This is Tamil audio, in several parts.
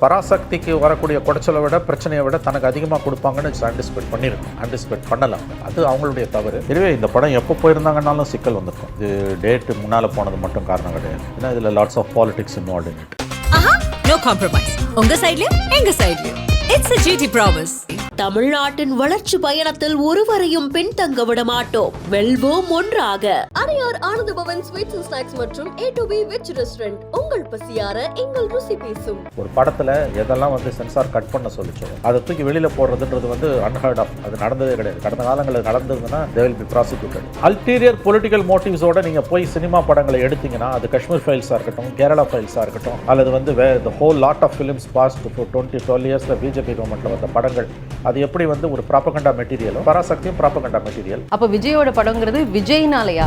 பராசக்திக்கு வரக்கூடிய குடைச்சலை விட பிரச்சனையை விட தனக்கு அதிகமாக கொடுப்பாங்கன்னு ஆன்டிசிபேட் பண்ணியிருக்கோம். ஆன்டிசிபேட் பண்ணலாம், அது அவங்களுடைய தவறு. எனவே இந்த படம் எப்போ போயிருந்தாங்கன்னாலும் சிக்கல் வந்திருக்கும். இது டேட்டு முன்னால் போனது மட்டும் காரணம் கிடையாது. ஏன்னா இதில் lots of politics involve in it. No compromise. உங்க சைடுலயும் எங்க சைடுலயும். It's a GT promise. தமிழ்நாட்டின் வளர்ச்சி பயணத்தில் ஒருவரையும் பின்தங்க விட மாட்டோம். வெல்வோம் ஒன்றாக. அரையார் ஆனந்த பவன் ஸ்வீட்ஸ் அண்ட் ஸ்நாக்ஸ் மற்றும் A2B வெஜ் ரெஸ்டாரண்ட். உங்கள் பசியார எங்கள் ருசி பேசும். ஒரு படத்தில் எதெல்லாம் சென்சார் கட் பண்ண சொல்லிச்சோ அதை தூக்கி வெளியில் போடுறதுன்றது அன்ஹர்ட் ஆஃப். அது நடந்ததே கிடையாது. கடந்த காலங்களில் நடந்ததுன்னா they will be prosecuted. Ulterior political மோட்டிவ்ஸோட நீங்கள் போய் சினிமா படங்களை எடுத்தீங்கன்னா அது காஷ்மீர் ஃபைல்ஸாக இருக்கட்டும், கேரளா ஃபைல்ஸாக இருக்கட்டும், அல்லது the whole lot of films passed for 20-12 years BJP கவர்மெண்ட்டில் வந்த படங்கள் அது எப்படி ஒரு ப்ராபகண்டா மெட்டீரியலும் பராசக்தியும் ப்ராபகண்டா மெட்டீரியல். அப்போ விஜயோட படங்கிறது விஜய்னாலயா?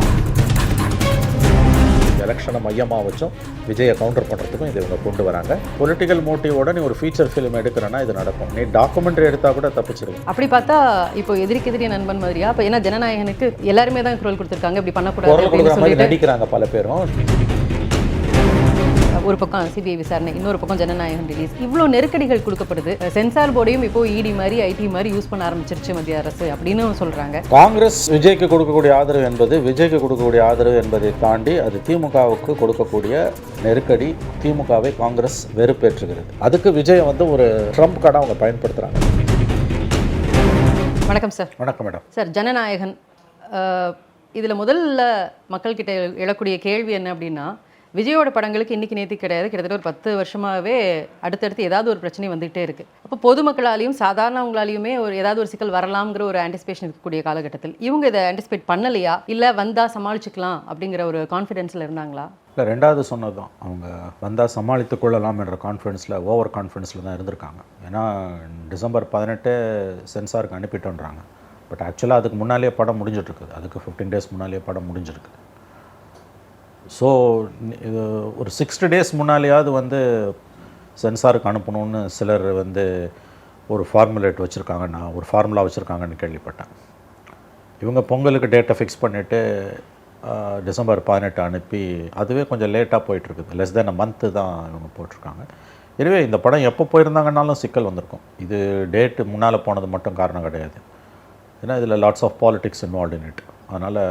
எலெக்ஷனை மையமாக வச்சும் விஜயை கவுண்டர் பண்ணுறதுக்கும் இதை இவங்க கொண்டு வராங்க. பொலிட்டிக்கல் மோட்டிவோட நீ ஒரு ஃபீச்சர் ஃபிலிம் எடுக்கிறனா இது நடக்கும். நீ டாக்குமெண்ட்ரி எடுத்தால் கூட தப்பிச்சிருக்கும். அப்படி பார்த்தா இப்போ எதிரிக்கு நண்பன் மாதிரியா? அப்போ ஏன்னா ஜனநாயகனுக்கு எல்லாருமே தான் குரல் கொடுத்துருக்காங்க, இப்படி பண்ணக்கூடாது நடிக்கிறாங்க பல பேரும். ஒரு பக்கம் சிபிஐ விசாரணை, இன்னொரு பக்கம் ஜனநாயகம் ரிலீஸ், இவ்வளோ நெருக்கடிகள் கொடுக்கப்படுது. சென்சார் போர்டையும் இப்போ இடி மாதிரி ஐடி மாதிரி யூஸ் பண்ண ஆரம்பிச்சிருச்சு மத்திய அரசு அப்படின்னு சொல்றாங்க. காங்கிரஸ் விஜய்க்கு கொடுக்கக்கூடிய ஆதரவு என்பதை தாண்டி அது திமுகவுக்கு கொடுக்கக்கூடிய நெருக்கடி. திமுகவை காங்கிரஸ் வெறுப்பேற்றுகிறது. அதுக்கு விஜய் ஒரு ட்ரம்ப் கார்டை அவங்க பயன்படுத்துறாங்க. வணக்கம் சார். வணக்கம் மேடம். சார், ஜனநாயகன் இதில் முதல்ல மக்கள்கிட்ட எழக்கூடிய கேள்வி என்ன அப்படின்னா, விஜயோட படங்களுக்கு இன்றைக்கி நேற்று கிடையாது, கிட்டத்தட்ட ஒரு 10 வருஷமாகவே அடுத்தடுத்து ஏதாவது ஒரு பிரச்சனை வந்துகிட்டே இருக்குது. அப்போ பொதுமக்களாலையும் சாதாரணவங்களாலையுமே ஏதாவது ஒரு சிக்கல் வரலாம்ங்கிற ஒரு ஆன்டிசிபேஷன் இருக்கக்கூடிய காலகட்டத்தில் இவங்க இதை ஆன்டிசிபேட் பண்ணலையா, இல்லை வந்தால் சமாளிச்சுக்கலாம் அப்படிங்கிற ஒரு கான்ஃபிடென்ஸில் இருந்தாங்களா? இல்லை, ரெண்டாவது சொன்னது தான். அவங்க வந்தால் சமாளித்து கொள்ளலாம் என்ற கான்ஃபிடென்ஸில், ஓவர் கான்ஃபிடென்ஸில் தான் இருந்திருக்காங்க. ஏன்னா டிசம்பர் 18 சென்சாருக்கு அனுப்பிட்டோன்றாங்க. பட் ஆக்சுவலாக அதுக்கு முன்னாலேயே படம் முடிஞ்சிட்ருக்குது. அதுக்கு 15 days முன்னாலேயே படம் முடிஞ்சிருக்கு. ஸோ இது ஒரு 60 days முன்னாலேயாவது சென்சாருக்கு அனுப்பணும்னு சிலர் ஒரு ஃபார்முலேட் வச்சுருக்காங்க, ஒரு ஃபார்முலா வச்சுருக்காங்கன்னு கேள்விப்பட்டேன். இவங்க பொங்கலுக்கு டேட்டை ஃபிக்ஸ் பண்ணிவிட்டு டிசம்பர் 18 அனுப்பி அதுவே கொஞ்சம் லேட்டாக போயிட்டுருக்குது. லெஸ் தென் a month தான் இவங்க போட்டிருக்காங்க. எனவே இந்த படம் எப்போ போயிருந்தாங்கன்னாலும் சிக்கல் வந்திருக்கும். இது டேட்டு முன்னால் போனது மட்டும் காரணம் கிடையாது. ஏன்னா இதில் lots of politics involve in it. அதனால்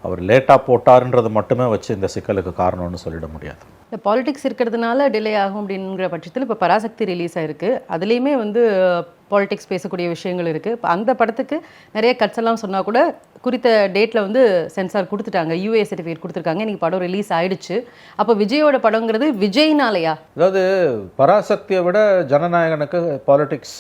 அவர் லேட்டாக போட்டாருன்றது மட்டுமே வச்சு இந்த சிக்கலுக்கு காரணம்னு சொல்லிட முடியாது. இந்த பாலிடிக்ஸ் இருக்கிறதுனால டிலே ஆகும் அப்படிங்கிற பட்சத்தில் இப்போ பராசக்தி ரிலீஸ் ஆகிருக்கு. அதுலேயுமே பாலிடிக்ஸ் பேசக்கூடிய விஷயங்கள் இருக்குது. இப்போ அந்த படத்துக்கு நிறைய கட்ஸ் எல்லாம் சொன்னால் கூட குறித்த டேட்டில் சென்சார் கொடுத்துட்டாங்க, UA சர்டிஃபிகேட் கொடுத்துருக்காங்க. இன்றைக்கி படம் ரிலீஸ் ஆகிடுச்சு. அப்போ விஜயோட படங்கிறது விஜய்னாலயா? அதாவது பராசக்தியை விட ஜனநாயகனுக்கு பாலிடிக்ஸ்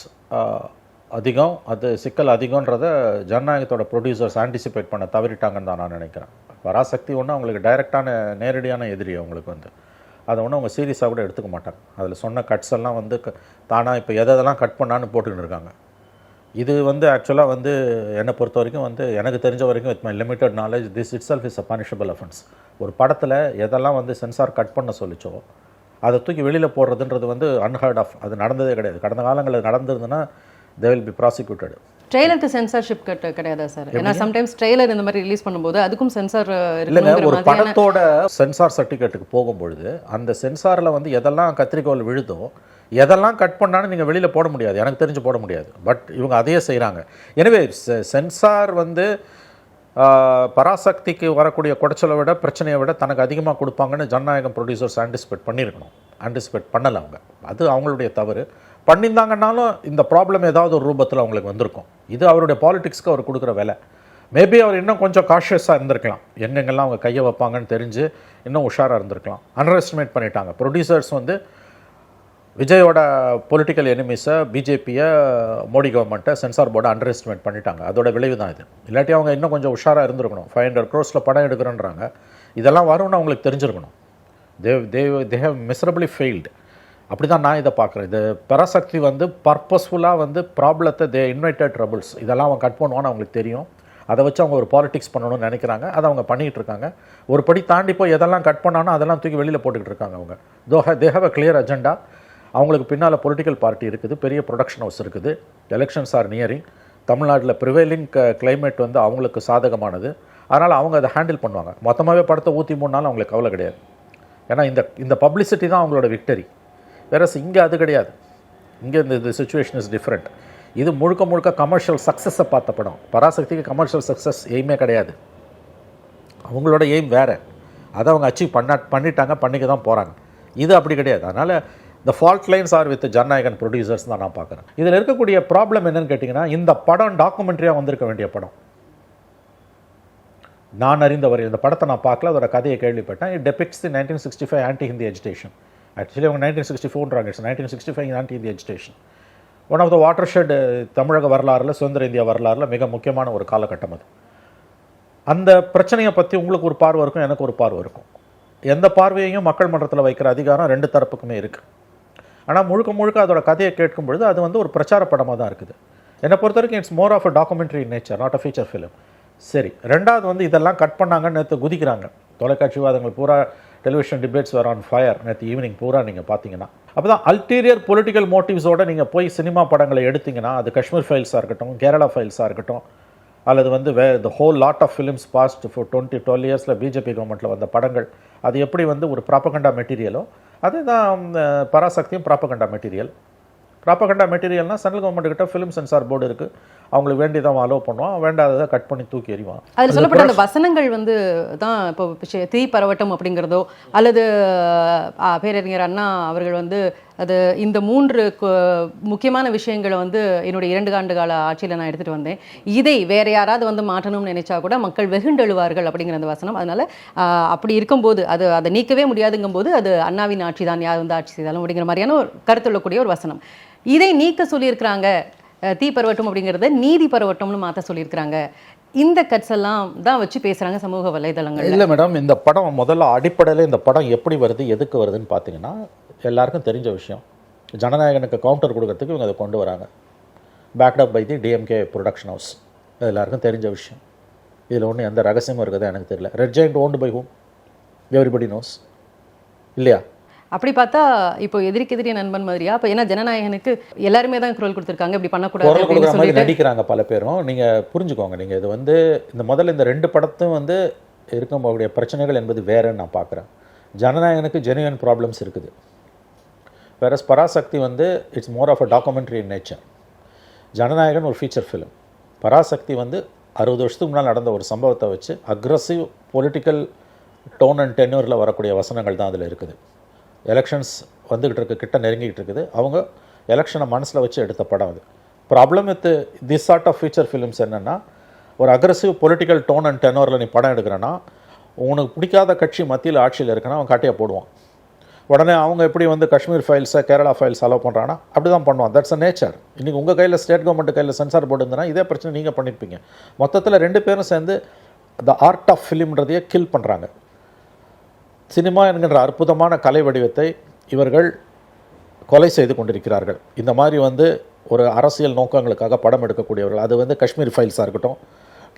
அதிகம், அது சிக்கல் அதிகன்றதை ஜனநாயகத்தோட ப்ரொடியூசர்ஸ் ஆன்டிசிபேட் பண்ண தவறிட்டாங்கன்னு தான் நான் நினைக்கிறேன். பராசக்தி அவங்களுக்கு டைரெக்டான நேரடியான எதிரி. அவங்களுக்கு அதை அவங்க சீரியஸாக கூட எடுத்துக்க மாட்டாங்க. அதில் சொன்ன கட்ஸ் எல்லாம் தானாக இப்போ எதெல்லாம் கட் பண்ணான்னு போட்டுக்கிட்டு இருக்காங்க. இது ஆக்சுவலாக என்னை பொறுத்த வரைக்கும் எனக்கு தெரிஞ்ச வரைக்கும் with my limited knowledge this it self is a punishable offence. ஒரு படத்தில் எதெல்லாம் சென்சார் கட் பண்ண சொல்லிச்சோ அதை தூக்கி வெளியில் போடுறதுன்றது அன்ஹர்ட் ஆஃப். அது நடந்ததே கிடையாது. கடந்த காலங்களில் நடந்ததுன்னா they will be prosecuted. ட்ரெய்லருக்கு சென்சார்ஷிப் கிடையாதா சார்? ஏன்னா சம்டைம்ஸ் ட்ரெய்லர் இந்த மாதிரி ரிலீஸ் பண்ணும்போது அதுக்கும் சென்சார் இல்லைங்க. ஒரு படத்தோட சென்சார் சர்டிஃபிகேட்டுக்கு போகும்பொழுது அந்த சென்சாரில் எதெல்லாம் கத்திரிக்கோல் விழுதோ எதெல்லாம் கட் பண்ணாலும் நீங்கள் வெளியில் போட முடியாது. எனக்கு தெரிஞ்சு போட முடியாது. பட் இவங்க அதையே செய்கிறாங்க. எனவே சென்சார் பராசக்திக்கு வரக்கூடிய குடைச்சலை விட பிரச்சனையை விட தனக்கு அதிகமாக கொடுப்பாங்கன்னு ஜனநாயகம் ப்ரொடியூசர்ஸ் ஆன்டிசிபேட் பண்ணியிருக்கணும். ஆன்டிசிபேட் பண்ணலை அவங்க. அது அவங்களுடைய தவறு. பண்ணியிருந்தாங்கன்னாலும் இந்த ப்ராப்ளம் ஏதாவது ஒரு ரூபத்தில் அவங்களுக்கு வந்திருக்கும். இது அவருடைய பாலிடிக்ஸ்க்கு அவர் கொடுக்குற வேலை. மேபி அவர் இன்னும் கொஞ்சம் காஷியஸாக இருந்திருக்கலாம். எங்கெங்கெல்லாம் அவங்க கையை வைப்பாங்கன்னு தெரிஞ்சு இன்னும் உஷாராக இருந்திருக்கலாம். அண்டர் எஸ்டிமேட் பண்ணிட்டாங்க ப்ரொடியூசர்ஸ். விஜயோட பொலிட்டிக்கல் எனிமீஸை, பிஜேபியை, மோடி கவர்மெண்ட்டை, சென்சார் போர்டை அண்டர் எஸ்டிமேட் பண்ணிட்டாங்க. அதோட விளைவு தான் இது. இல்லாட்டி அவங்க இன்னும் கொஞ்சம் உஷாராக இருந்திருக்கணும். 500 crores படம் எடுக்கிறேன்றாங்க. இதெல்லாம் வரும்னு அவங்களுக்கு தெரிஞ்சிருக்கணும். They have miserably failed. அப்படி தான் நான் இதை பார்க்குறேன். இது பராசக்தி பர்பஸ்ஃபுல்லாக ப்ராப்ளத்தை தே இன்வைட்டட் ட்ரபிள்ஸ் இதெல்லாம் அவங்க கட் பண்ணுவான்னு அவங்களுக்கு தெரியும். அதை வச்சு அவங்க ஒரு பாலிடிக்ஸ் பண்ணணும்னு நினைக்கிறாங்க. அதை அவங்க பண்ணிகிட்டு இருக்காங்க. ஒரு படி தாண்டி போய் எதெல்லாம் கட் பண்ணானோ அதெல்லாம் தூக்கி வெளியில் போட்டுக்கிட்டு இருக்காங்க. அவங்க they have a clear agenda. அவங்களுக்கு பின்னால் பொலிட்டிக்கல் பார்ட்டி இருக்குது, பெரிய ப்ரொடக்ஷன் ஹவுஸ் இருக்குது, எலெக்ஷன்ஸ் ஆர் நியரிங். தமிழ்நாட்டில் ப்ரிவைலிங் கிளைமேட் அவங்களுக்கு சாதகமானது. அதனால் அவங்க அதை ஹேண்டில் பண்ணுவாங்க. மொத்தமாகவே படத்தை ஊற்றி மூணுனாலும் அவங்களுக்கு கவலை கிடையாது. ஏன்னா இந்த பப்ளிசிட்டி தான் அவங்களோட விக்டரி. வேற இங்கே அது கிடையாது. இங்கே இந்த சுச்சுவேஷன் இஸ் டிஃப்ரெண்ட். இது முழுக்க முழுக்க கமர்ஷியல் சக்ஸஸை பார்த்த படம். பராசக்திக்கு கமர்ஷியல் சக்ஸஸ் எய்மே கிடையாது. அவங்களோட எய்ம் வேறு. அதை அவங்க அச்சீவ் பண்ணிட்டாங்க, பண்ணிக்க தான் போகிறாங்க. இது அப்படி கிடையாது. அதனால் the fault lines are with Jananayagan producers தான் நான் பார்க்குறேன். இதில் இருக்கக்கூடிய ப்ராப்ளம் என்னன்னு கேட்டிங்கன்னா, இந்த படம் டாக்குமெண்ட்ரியாக வந்திருக்க வேண்டிய படம். நான் அறிந்தவரை இந்த படத்தை நான் பார்க்கல, அதோட கதையை கேள்விப்பட்டேன். It depicts the 1965 anti Hindi agitation. Actually அவங்க 1964ன்றாங்க. It's 1965 anti Hindi agitation. One of the watershed தமிழக வரலாறுல, சுதந்திர இந்தியா வரலாறுல மிக முக்கியமான ஒரு காலகட்டம் அது. அந்த பிரச்சனையை பற்றி உங்களுக்கு ஒரு பார்வை இருக்கும், எனக்கு ஒரு பார்வை இருக்கும். எந்த பார்வையையும் மக்கள் மன்றத்தில் வைக்கிற அதிகாரம் ரெண்டு தரப்புக்குமே இருக்குது. ஆனால் முழுக்க முழுக்க அதோட கதையை கேட்கும் பொழுது அது வந்து ஒரு பிரச்சார படமாக தான் இருக்குது. என்னை பொறுத்த வரைக்கும் it's more of a documentary in nature, not a feature film. சரி, ரெண்டாவது வந்து இதெல்லாம் கட் பண்ணாங்கன்னு நேற்று குதிக்கிறாங்க. தொலைக்காட்சி விவாதங்கள் பூரா, television debates were on fire நேற்று ஈவினிங் பூரா நீங்கள் பார்த்தீங்கன்னா. அப்போ தான் அல்டீரியர் பொலிட்டிக்கல் மோட்டிவ்ஸோடு நீங்கள் போய் சினிமா படங்களை எடுத்திங்கன்னா, அது காஷ்மீர் ஃபைல்ஸாக இருக்கட்டும், கேரளா ஃபைல்ஸாக இருக்கட்டும், அல்லது வந்து the whole lot of films past for 12 இயர்ஸில் பிஜேபி கவர்மெண்ட்டில் வந்த படங்கள், அது எப்படி வந்து ஒரு ப்ராப்பகண்டா மெட்டீரியலோ அதுதான் பராசக்தியும் ப்ராப்பகண்டா மெட்டீரியல். ப்ராப்பகண்டா மெட்டீரியல்னால் சென்ட்ரல் கவர்மெண்ட் கிட்ட ஃபிலிம் சென்சார் போர்டு இருக்குது. அவங்களுக்கு வேண்டியதான் அலோவ் பண்ணுவான், வேண்டாததை கட் பண்ணி தூக்கி எறிவான். அதில் சொல்லப்பட்ட அந்த வசனங்கள் வந்து தான் இப்போ தீ பரவட்டம் அப்படிங்கிறதோ, அல்லது பேரறிஞர் அண்ணா அவர்கள் வந்து அது இந்த 3 முக்கியமான விஷயங்களை வந்து என்னுடைய 2 ஆண்டு கால ஆட்சியில் நான் எடுத்துகிட்டு வந்தேன், இதை வேற யாராவது வந்து மாற்றணும்னு நினைச்சா கூட மக்கள் வெகுண்டெழுவார்கள் அப்படிங்கிற அந்த வசனம். அதனால அப்படி இருக்கும்போது அதை நீக்கவே முடியாதுங்கும்போது அது அண்ணாவின் ஆட்சி தான், யார் வந்து ஆட்சி செய்தாலும் அப்படிங்கிற மாதிரியான ஒரு கருத்துள்ளக்கூடிய ஒரு வசனம். இதை நீக்க சொல்லியிருக்கிறாங்க. தீ பரவட்டும் அப்படிங்கிறத நீதி பரவட்டம்னு மாற்ற சொல்லியிருக்கிறாங்க. இந்த கட்ஸ் எல்லாம் தான் வச்சு பேசுகிறாங்க சமூக வலைதளங்கள். இல்லை மேடம், இந்த படம் முதல்ல அடிப்படையில் இந்த படம் எப்படி வருது, எதுக்கு வருதுன்னு பார்த்தீங்கன்னா, எல்லாருக்கும் தெரிஞ்ச விஷயம். ஜனநாயகனுக்கு கவுண்டர் கொடுக்கறதுக்கு இவங்க அதை கொண்டு வராங்க. Backed up by the DMK production house. எல்லாருக்கும் தெரிஞ்ச விஷயம். இதில் ஒன்றும் எந்த ரகசியமும் இருக்குதா எனக்கு தெரியல. Red Giant owned by whom? Everybody knows இல்லையா? அப்படி பார்த்தா இப்போ எதிரிக்கு எதிரி நண்பன் மாதிரியா? அப்போ ஏன்னா ஜனநாயகனுக்கு எல்லாருமே தான் குரல் கொடுத்துருக்காங்க, இப்படி பண்ணக்கூடாது கொடுக்குற மாதிரி நடிக்கிறாங்க பல பேரும். நீங்கள் புரிஞ்சுக்கோங்க. நீங்கள் இது வந்து முதல்ல இந்த 2 படத்தும் வந்து இருக்கக்கூடிய பிரச்சனைகள் என்பது வேறன்னு நான் பார்க்குறேன். ஜனநாயகனுக்கு ஜெனுவன் ப்ராப்ளம்ஸ் இருக்குது. வேற பராசக்தி வந்து it's more of a documentary in nature. Jananayagan ஒரு ஃபீச்சர் ஃபிலிம். பராசக்தி வந்து 60 வருஷத்துக்கு முன்னால் நடந்த ஒரு சம்பவத்தை வச்சு அக்ரஸிவ் பொலிட்டிக்கல் டோன் அண்ட் டென்யூரில் வரக்கூடிய வசனங்கள் தான் அதில் இருக்குது. எலெக்ஷன்ஸ் வந்துக்கிட்டு இருக்கு, கிட்ட நெருங்கிக்கிட்டு இருக்குது. அவங்க எலெக்ஷனை மனசில் வச்சு எடுத்த படம் அது. Problem with this sort of feature films என்னென்னா, ஒரு அக்ரஸிவ் பொலிட்டிக்கல் டோன் அண்ட் டெனோரில் நீ படம் எடுக்கிறேன்னா, உனக்கு பிடிக்காத கட்சி மத்தியில் ஆட்சியில் இருக்குன்னா அவன் காட்டியாக போடுவான். உடனே அவங்க எப்படி வந்து காஷ்மீர் ஃபைல்ஸை, கேரளா ஃபைல்ஸ் அலோவ் பண்ணுறாங்கன்னா அப்படி தான் பண்ணுவான். That's a nature. இன்றைக்கி உங்கள் கையில் ஸ்டேட் கவர்மெண்ட் கையில் சென்சார் போர்டு இருந்ததுன்னா இதே பிரச்சனை நீங்கள் பண்ணியிருப்பீங்க. மொத்தத்தில் 2 பேரும் சேர்ந்து த ஆர்ட் ஆஃப் ஃபிலிம்ன்றதையே கில் பண்ணுறாங்க. சினிமா என்கின்ற அற்புதமான கலை வடிவத்தை இவர்கள் கொலை செய்து கொண்டிருக்கிறார்கள். இந்த மாதிரி வந்து ஒரு அரசியல் நோக்கங்களுக்காக படம் எடுக்கக்கூடியவர்கள், அது வந்து காஷ்மீர் ஃபைல்ஸாக இருக்கட்டும்,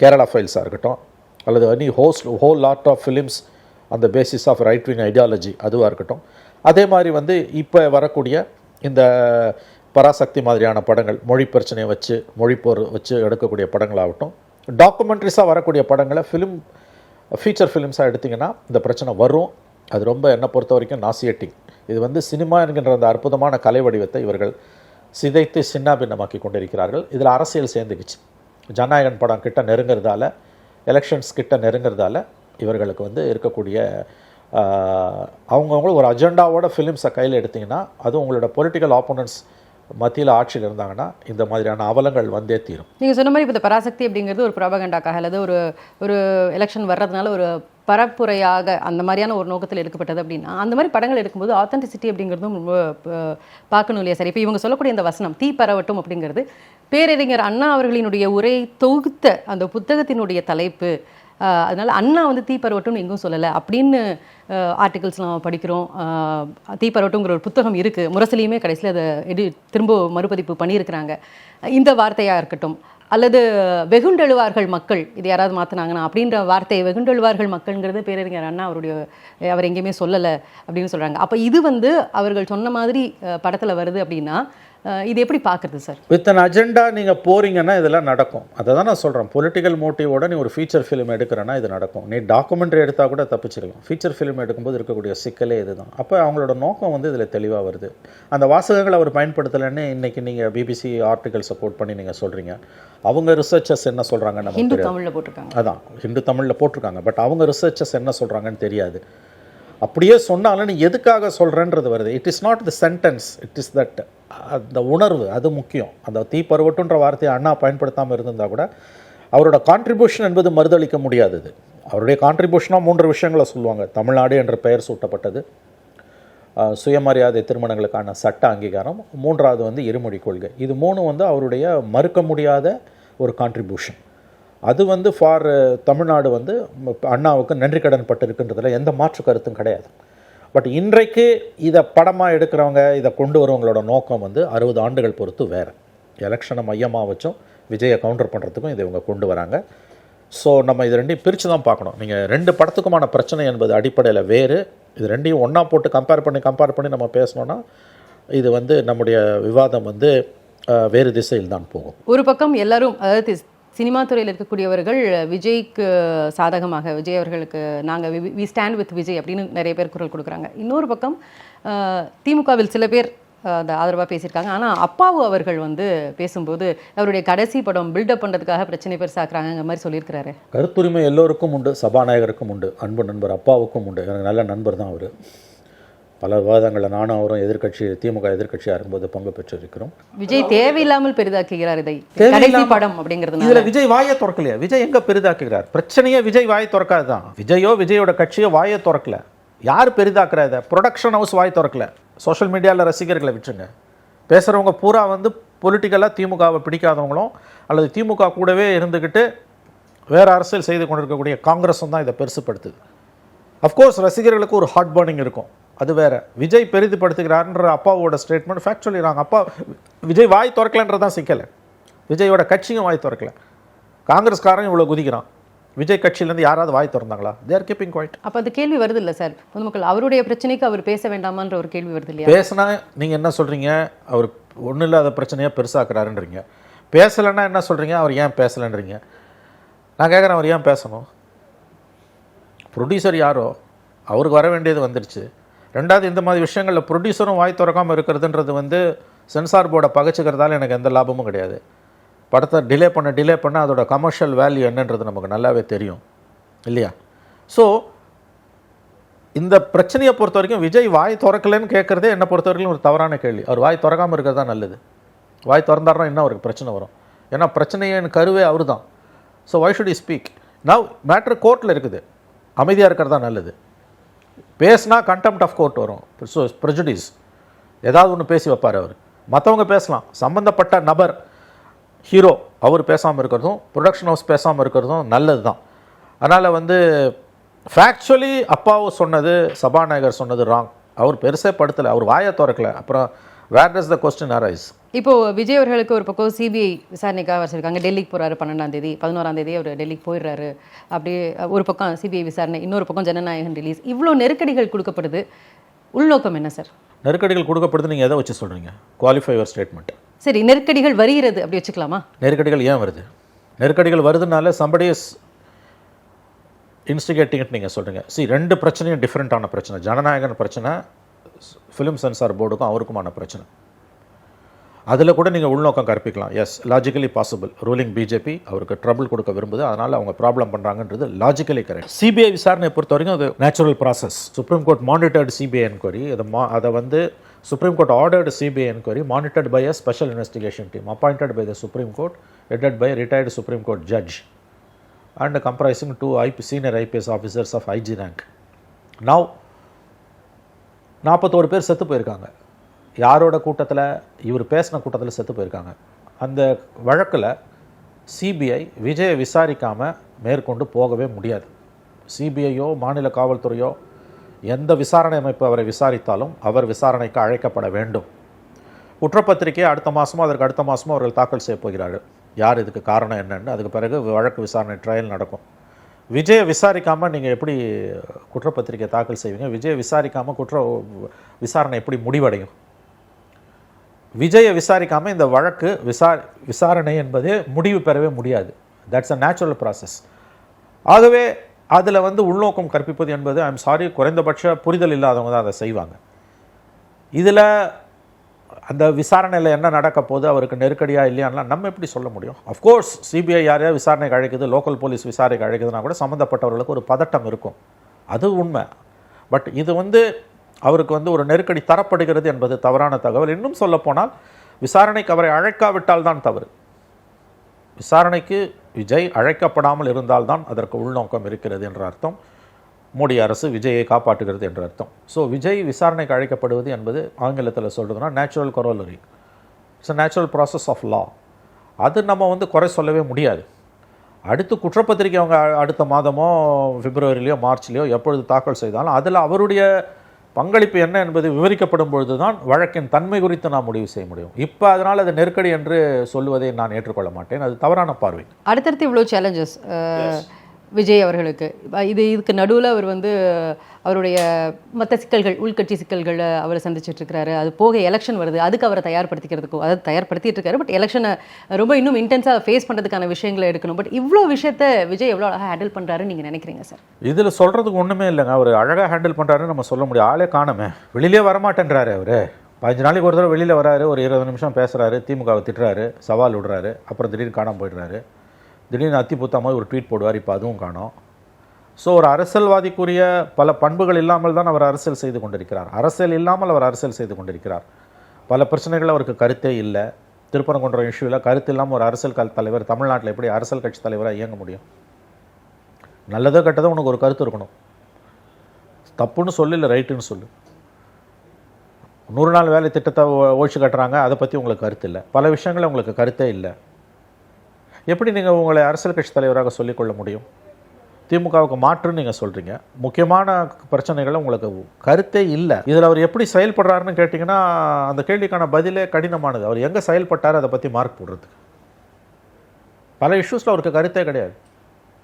கேரளா ஃபைல்ஸாக இருக்கட்டும், அல்லது any whole lot of films அந்த basis of right wing ideology அதுவாக இருக்கட்டும். அதே மாதிரி வந்து இப்போ வரக்கூடிய இந்த பராசக்தி மாதிரியான படங்கள், மொழி பிரச்சனையை வச்சு, மொழிப்போர் வச்சு எடுக்கக்கூடிய படங்களாகட்டும், டாக்குமெண்ட்ரிஸாக வரக்கூடிய படங்களை ஃபீச்சர் ஃபிலிம்ஸாக எடுத்திங்கன்னா இந்த பிரச்சனை வரும். அது ரொம்ப என்னை பொறுத்த வரைக்கும் நாசியேட்டிங். இது வந்து சினிமா என்கின்ற அந்த அற்புதமான கலை வடிவத்தை இவர்கள் சிதைத்து சின்னாபின்னமாக்கி கொண்டிருக்கிறார்கள். இதில் அரசியல் சேர்ந்துக்குச்சு. ஜனநாயகன் படம் கிட்ட நெருங்கிறதால, எலெக்ஷன்ஸ் கிட்ட நெருங்கிறதால இவர்களுக்கு வந்து இருக்கக்கூடிய அவங்கவுங்களும் ஒரு அஜெண்டாவோட ஃபிலிம்ஸை கையில் எடுத்திங்கன்னா, அதுவும் உங்களோட பொலிட்டிக்கல் ஆப்போனன்ட்ஸ் மத்தியில் ஆட்சியில் இருந்தாங்கன்னா இந்த மாதிரியான அவலங்கள் வந்தே தீரும். நீங்கள் சொன்ன மாதிரி இப்போ இந்த பராசக்தி அப்படிங்கிறது ஒரு ப்ராபகண்டாக்காக அல்லது ஒரு எலெக்ஷன் வர்றதுனால ஒரு பரப்புரையாக அந்த மாதிரியான ஒரு நோக்கத்தில் எடுக்கப்பட்டது அப்படின்னா, அந்த மாதிரி படங்கள் எடுக்கும்போது ஆத்தென்டிசிட்டி அப்படிங்கிறதும் ரொம்ப பார்க்கணும் இல்லையா? சரி, இப்போ இவங்க சொல்லக்கூடிய இந்த வசனம் தீ பரவட்டும் அப்படிங்கிறது பேரறிஞர் அண்ணா அவர்களினுடைய உரை தொகுத்த அந்த புத்தகத்தினுடைய தலைப்பு. அதனால் அண்ணா வந்து தீ பரவட்டும் எங்கும் சொல்லலை அப்படின்னு ஆர்டிகல்ஸ் நம்ம படிக்கிறோம். தீ பரவட்டுங்கிற ஒரு புத்தகம் இருக்குது, முரசொலியுமே கடைசியில் அதை திரும்ப மறுபதிப்பு பண்ணியிருக்கிறாங்க. இந்த வார்த்தையாக இருக்கட்டும், அல்லது வெகுண்டெழுவார்கள் மக்கள், இது யாராவது மாற்றினாங்கன்னா அப்படின்ற வார்த்தையை, வெகுண்டெழுவார்கள் மக்கள்ங்கிறது பேரறிஞர் அண்ணா அவர் எங்கேயுமே சொல்லலை அப்படின்னு சொல்கிறாங்க. அப்போ இது வந்து அவர்கள் சொன்ன மாதிரி படத்தில் வருது அப்படின்னா, இது எப்படி பார்க்குறது சார்? வித் அன் அஜெண்டா நீங்கள் போகிறீங்கன்னா இதெல்லாம் நடக்கும். அதை தான் நான் சொல்கிறேன். பொலிட்டிக்கல் மோட்டிவோட நீ ஒரு ஃபீச்சர் ஃபிலிம் எடுக்கிறேன்னா இது நடக்கும். நீ டாக்குமெண்ட்ரி எடுத்தால் கூட தப்பிச்சிடலாம். ஃபீச்சர் ஃபிலிம் எடுக்கும்போது இருக்கக்கூடிய சிக்கலே இதுதான். அப்போ அவங்களோட நோக்கம் வந்து இதில் தெளிவாக வருது. அந்த வாசகங்களை அவர் பயன்படுத்தலைன்னு இன்றைக்கி நீங்கள் பிபிசி ஆர்டிகல் சப்போர்ட் பண்ணி நீங்கள் சொல்கிறீங்க. அவங்க ரிசர்ச்சர்ஸ் என்ன சொல்கிறாங்கன்னு ஹிந்து தமிழில் போட்டிருக்காங்க. அதான் ஹிந்து தமிழில் போட்டிருக்காங்க. பட் அவங்க ரிசர்ச்சர்ஸ் என்ன சொல்கிறாங்கன்னு தெரியாது. அப்படியே சொன்னாலும் நீ எதுக்காக சொல்கிறேன்றது வருது. It is not the sentence, it is that அந்த உணர்வு, அது முக்கியம். அந்த தீப்பருவட்டுன்ற வார்த்தையை அண்ணா பயன்படுத்தாமல் இருந்திருந்தால் கூட அவரோட கான்ட்ரிபியூஷன் என்பது மறுதளிக்க முடியாதது. அவருடைய கான்ட்ரிபியூஷனாக 3 விஷயங்களை சொல்லுவாங்க. தமிழ்நாடு என்ற பெயர் சூட்டப்பட்டது, சுயமரியாதை திருமணங்களுக்கான சட்ட அங்கீகாரம், 3வது வந்து இருமொழி கொள்கை. இது 3 வந்து அவருடைய மறுக்க முடியாத ஒரு கான்ட்ரிபியூஷன். அது வந்து ஃபார் தமிழ்நாடு வந்து அண்ணாவுக்கு நன்றி கடன் பட்டிருக்குன்றதுல எந்த மாற்று கருத்தும் கிடையாது. பட் இன்றைக்கு இதை படமாக எடுக்கிறவங்க, இதை கொண்டு வரவங்களோட நோக்கம் வந்து 60 ஆண்டுகள் பொறுத்து வேறு. எலெக்ஷனை மையமாக வச்சும் விஜயை கவுண்டர் பண்ணுறதுக்கும் இதை இவங்க கொண்டு வராங்க. ஸோ நம்ம இது ரெண்டையும் பிரித்து தான் பார்க்கணும். நீங்கள் 2 படத்துக்குமான பிரச்சனை என்பது அடிப்படையில் வேறு. இது ரெண்டையும் ஒன்றா போட்டு கம்பேர் பண்ணி நம்ம பேசணுன்னா இது வந்து நம்முடைய விவாதம் வந்து வேறு திசையில் தான் போகும். ஒரு பக்கம் எல்லாரும், அதாவது சினிமா துறையில் இருக்கக்கூடியவர்கள் விஜய்க்கு சாதகமாக, விஜய் அவர்களுக்கு நாங்கள் வி ஸ்டாண்ட் வித் விஜய் அப்படின்னு நிறைய பேர் குரல் கொடுக்குறாங்க. இன்னொரு பக்கம் திமுகவில் சில பேர் அந்த ஆதரவாக பேசியிருக்காங்க. ஆனால் அப்பாவு அவர்கள் வந்து பேசும்போது அவருடைய கடைசி படம் பில்டப் பண்ணுறதுக்காக பிரச்சனை பெருசாக்குறாங்க மாதிரி சொல்லியிருக்கிறாரு. கருத்துரிமை எல்லோருக்கும் உண்டு, சபாநாயகருக்கும் உண்டு, அன்பு நண்பர் அப்பாவுக்கும் உண்டு. எனக்கு நல்ல நண்பர் தான் அவர். பல விவாதங்களில் நானும் அவரும் திமுக எதிர்க்கட்சியாக இருக்கும்போது பங்கு பெற்றிருக்கிறோம். விஜய் தேவையில்லாமல் பெரிதாக்குகிறார் இதை, கடைசி படம் அப்படிங்கிறது. இதில் விஜய் வாயை திறக்கலையா? விஜய் எங்கே பெரிதாக்குகிறார்? பிரச்சனையே விஜய் வாயை திறக்காது தான். விஜயோட கட்சியோ வாயை திறக்கல. யார் பெரிதாக்குறா? இதை ப்ரொடக்ஷன் ஹவுஸ் வாய் திறக்கல. சோஷியல் மீடியாவில் ரசிகர்களை விட்டுருங்க. பேசுகிறவங்க பூரா வந்து பொலிட்டிக்கலாக திமுகவை பிடிக்காதவங்களும் அல்லது திமுக கூடவே இருந்துக்கிட்டு வேறு அரசியல் செய்து கொண்டிருக்கக்கூடிய காங்கிரஸும் தான் இதை பெருசுப்படுத்துது. அஃப்கோர்ஸ் ரசிகர்களுக்கு ஒரு ஹார்ட் பர்னிங் இருக்கும், அது வேறு. விஜய் பெரிதுபடுத்துகிறார்ன்ற அப்பாவோட ஸ்டேட்மெண்ட் ஃபேக்சுவலி ராங். அப்பா விஜய் வாய் திறக்கலன்றதான் சிக்கலை. விஜயோட கட்சியும் வாய் திறக்கல. காங்கிரஸ்காரன் இவ்வளோ குதிக்கிறான். விஜய் கட்சியிலேருந்து யாராவது வாய் திறந்தாங்களா? They are keeping quiet. அப்போ அது கேள்வி வருது இல்லை சார்? பொதுமக்கள் அவருடைய பிரச்சனைக்கு அவர் பேச வேண்டாமான்ற ஒரு கேள்வி வருது இல்லையா? பேசினா நீங்கள் என்ன சொல்கிறீங்க? அவர் ஒன்றும் இல்லாத பிரச்சனையாக பெருசாக்குறாருன்றீங்க. பேசலைன்னா என்ன சொல்கிறீங்க? அவர் ஏன் பேசலைன்றீங்க. நான் கேட்குறேன், அவர் ஏன் பேசணும்? ப்ரொடியூசர் யாரோ அவருக்கு வர வேண்டியது வந்துடுச்சு. 2வது, இந்த மாதிரி விஷயங்களில் ப்ரொடியூசரும் வாய் திறக்காமல் இருக்கிறதுன்றது வந்து சென்சார் போர்டை பகைச்சிக்கிறதால எனக்கு எந்த லாபமும் கிடையாது. படத்தை டிலே பண்ண அதோட கமர்ஷியல் வேல்யூ என்னன்றது நமக்கு நல்லாவே தெரியும் இல்லையா? ஸோ இந்த பிரச்சனையை பொறுத்த வரைக்கும் விஜய் வாய் திறக்கலைன்னு கேட்குறதே என்னை பொறுத்த வரைக்கும் ஒரு தவறான கேள்வி. அவர் வாய் திறக்காமல் இருக்கிறது தான் நல்லது. வாய் திறந்தாருன்னா இன்னும் அவருக்கு பிரச்சனை வரும். ஏன்னா பிரச்சனையின் கருவே அவர் தான். So why should you speak? Now matter கோர்ட்டில் இருக்குது, அமைதியாக இருக்கிறது தான் நல்லது. பேசினா கண்டெம்ட் ஆஃப் கோர்ட் வரும். ஸோ ப்ரெஜுடிஸ் ஏதாவது ஒன்று பேசி வைப்பார் அவர். மற்றவங்க பேசலாம், சம்மந்தப்பட்ட நபர் ஹீரோ அவர் பேசாமல் இருக்கிறதும் ப்ரொடக்ஷன் ஹவுஸ் பேசாமல் இருக்கிறதும் நல்லது தான். அதனால் வந்து ஃபேக்சுவலி அப்பாவு சொன்னது, சபாநாயகர் சொன்னது ராங். அவர் பெருசே படுத்தலை, அவர் வாயை திறக்கலை. அப்புறம் வேர் டஸ் த கொஸ்டின் அரைஸ்? இப்போது விஜய் அவர்களுக்கு ஒரு பக்கம் சிபிஐ விசாரணைக்காக வச்சிருக்காங்க. டெல்லிக்கு போகிறாரு 12ஆம் தேதி, 11ஆம் தேதி அவர் டெல்லிக்கு போயிடுறாரு. அப்படியே ஒரு பக்கம் சிபிஐ விசாரணை, இன்னொரு பக்கம் ஜனநாயகன் ரிலீஸ். இவ்வளோ நெருக்கடிகள் கொடுக்கப்படுது. உள்நோக்கம் என்ன சார்? நெருக்கடிகள் கொடுக்கப்படுது நீங்கள் எதை வச்சு சொல்கிறீங்க? Qualify your statement. சரி, நெருக்கடிகள் வருகிறது அப்படி வச்சுக்கலாமா? நெருக்கடிகள் ஏன் வருது? நெருக்கடிகள் வருதுனால சம்படி இஸ் இன்ஸ்டிகேட்டிங்னு நீங்கள் சொல்கிறீங்க. சி, 2 பிரச்சனையும் டிஃப்ரெண்ட்டான பிரச்சனை. ஜனநாயகன் பிரச்சனை, ஃபிலிம் சென்சார் போர்டுக்கும் அவருக்குமான பிரச்சனை. அதில் கூட நீங்கள் உள்நோக்கம் கற்பிக்கலாம். Yes, logically possible. Ruling BJP அவருக்கு ட்ரபிள் கொடுக்க விரும்புது, அதனால் அவங்க ப்ராப்ளம் பண்ணுறாங்கன்றது லாஜிக்கலி கரெக்ட். சிபிஐ விசாரணை பொறுத்த வரைக்கும் அது natural process. Supreme court monitored CBI enquiry. அதை வந்து supreme court ordered CBI enquiry monitored by a special investigation team appointed by the supreme court, headed by retired supreme court judge and comprising 2 senior IPS officers of IG rank. Now 41 பேர் செத்து போயிருக்காங்க. யாரோட கூட்டத்தில்? இவர் பேசின கூட்டத்தில் செத்து போயிருக்காங்க. அந்த வழக்கில் சிபிஐ விஜயை விசாரிக்காமல் மேற்கொண்டு போகவே முடியாது. சிபிஐயோ மாநில காவல்துறையோ எந்த விசாரணை அமைப்பு அவரை விசாரித்தாலும் அவர் விசாரணைக்கு அழைக்கப்பட வேண்டும். குற்றப்பத்திரிகையை அடுத்த மாதமோ அதற்கு அடுத்த மாதமோ அவர்கள் தாக்கல் செய்ய போகிறார்கள். யார் இதுக்கு காரணம் என்னன்னு. அதுக்கு பிறகு வழக்கு விசாரணை ட்ரையல் நடக்கும். விஜயை விசாரிக்காமல் நீங்கள் எப்படி குற்றப்பத்திரிகை தாக்கல் செய்வீங்க? விஜயை விசாரிக்காமல் விசாரணை எப்படி முடிவடையும்? விஜயை விசாரிக்காமல் இந்த வழக்கு விசாரணை என்பதே முடிவு பெறவே முடியாது. That's a natural process. ஆகவே அதில் வந்து உள்நோக்கம் கற்பிப்பது என்பது ஐம் சாரி குறைந்தபட்ச புரிதல் இல்லாதவங்க தான் அதை செய்வாங்க. இதில் அந்த விசாரணையில் என்ன நடக்க போது, அவருக்கு நெருக்கடியாக இல்லையான்லாம் நம்ம எப்படி சொல்ல முடியும்? அஃப்கோர்ஸ் சிபிஐ யாரையாவது விசாரணைக்கு அழைக்குது, லோக்கல் போலீஸ் விசாரணைக்கு அழைக்குதுன்னா கூட சம்மந்தப்பட்டவர்களுக்கு ஒரு பதட்டம் இருக்கும், அது உண்மை. பட் இது வந்து அவருக்கு வந்து ஒரு நெருக்கடி தரப்படுகிறது என்பது தவறான தகவல். இன்னும் சொல்லப்போனால் விசாரணைக்கு அவரை அழைக்காவிட்டால் தான் தவறு. விசாரணைக்கு விஜய் அழைக்கப்படாமல் இருந்தால்தான் அதற்கு உள்நோக்கம் இருக்கிறது என்ற அர்த்தம். மோடி அரசு விஜயை காப்பாற்றுகிறது என்ற அர்த்தம். ஸோ விஜய் விசாரணைக்கு அழைக்கப்படுவது என்பது ஆங்கிலத்தில் சொல்கிறதுனா natural corollary. It's a natural process of law. அது நம்ம வந்து குறை சொல்லவே முடியாது. அடுத்து குற்றப்பத்திரிக்கை அவங்க அடுத்த மாதமோ பிப்ரவரிலையோ மார்ச்லேயோ எப்பொழுது தாக்கல் செய்தாலும் அதில் அவருடைய பங்களிப்பு என்ன என்பது விவரிக்கப்படும் பொழுது தான் வழக்கின் தன்மை குறித்து நான் முடிவு செய்ய முடியும். இப்போ அதனால் அது நெருக்கடி என்று சொல்லுவதை நான் ஏற்றுக்கொள்ள மாட்டேன். அது தவறான பார்வை. அடுத்தடுத்து இவ்வளோ சேலஞ்சஸ் விஜய் அவர்களுக்கு, இதுக்கு நடுவில் அவர் வந்து அவருடைய மற்ற சிக்கல்கள், உள்கட்சி சிக்கல்களை அவர் சந்திச்சிட்ருக்கிறாரு. அது போக எலெக்ஷன் வருது, அதுக்கு அவரை தயார்படுத்திக்கிறதுக்கும், அதாவது தயார்படுத்திட்டு இருக்காரு. பட் எலெக்ஷனை ரொம்ப இன்னும் இன்டென்ஸாக ஃபேஸ் பண்ணுறதுக்கான விஷயங்களை எடுக்கணும். பட் இவ்வளோ விஷயத்தை விஜய் எவ்வளோ அழகாக ஹேண்டில் பண்ணுறாருன்னு நீங்கள் நினைக்கிறீங்க சார்? இதில் சொல்கிறதுக்கு ஒன்றுமே இல்லைங்க. அவர் அழகாக ஹேண்டில் பண்ணுறாருன்னு நம்ம சொல்ல முடியும். ஆளே காணுமே, வெளியிலே வரமாட்டேன்றாரு. அவர் 15 நாளைக்கு ஒரு தடவை வெளியில் வராரு, ஒரு 20 நிமிஷம் பேசுகிறாரு, திமுகவை திட்டுறாரு, சவால் விடுறாரு, அப்புறம் திடீர்னு காணாமல் போயிடுறாரு. திடீர்னு அத்திபுத்தா மாதிரி ஒரு ட்வீட் போடுவார், இப்போ அதுவும் காணோம். ஸோ ஒரு அரசியல்வாதிக்குரிய பல பண்புகள் இல்லாமல் தான் அவர் அரசியல் செய்து கொண்டிருக்கிறார். அரசியல் இல்லாமல் அவர் அரசியல் செய்து கொண்டிருக்கிறார். பல பிரச்சனைகள் அவருக்கு கருத்தே இல்லை. திருப்பரங்குன்றம் இஷ்யூவில் கருத்து இல்லாமல் ஒரு அரசியல் தலைவர் தமிழ்நாட்டில் எப்படி அரசியல் கட்சி தலைவராக இயங்க முடியும்? நல்லதோ கெட்டதோ உனக்கு ஒரு கருத்து இருக்கணும். தப்புன்னு சொல்லு, இல்லை ரைட்டுன்னு சொல்லு. 100 நாள் வேலை திட்டத்தை ஒழிச்சு கட்டுறாங்க, அதை பற்றி உங்களுக்கு கருத்து இல்லை. பல விஷயங்கள் உங்களுக்கு கருத்தே இல்லை. எப்படி நீங்கள் உங்களை அரசியல் கட்சி தலைவராக சொல்லிக்கொள்ள முடியும்? திமுகவுக்கு மாற்றுன்னு நீங்கள் சொல்கிறீங்க. முக்கியமான பிரச்சனைகளை உங்களுக்கு கருத்தே இல்லை. இதில் அவர் எப்படி செயல்படுறாருன்னு கேட்டிங்கன்னா அந்த கேள்விக்கான பதிலே கடினமானது. அவர் எங்கே செயல்பட்டார் அதை பற்றி மார்க் போடுறதுக்கு. பல இஷ்யூஸில் அவருக்கு கருத்தே கிடையாது.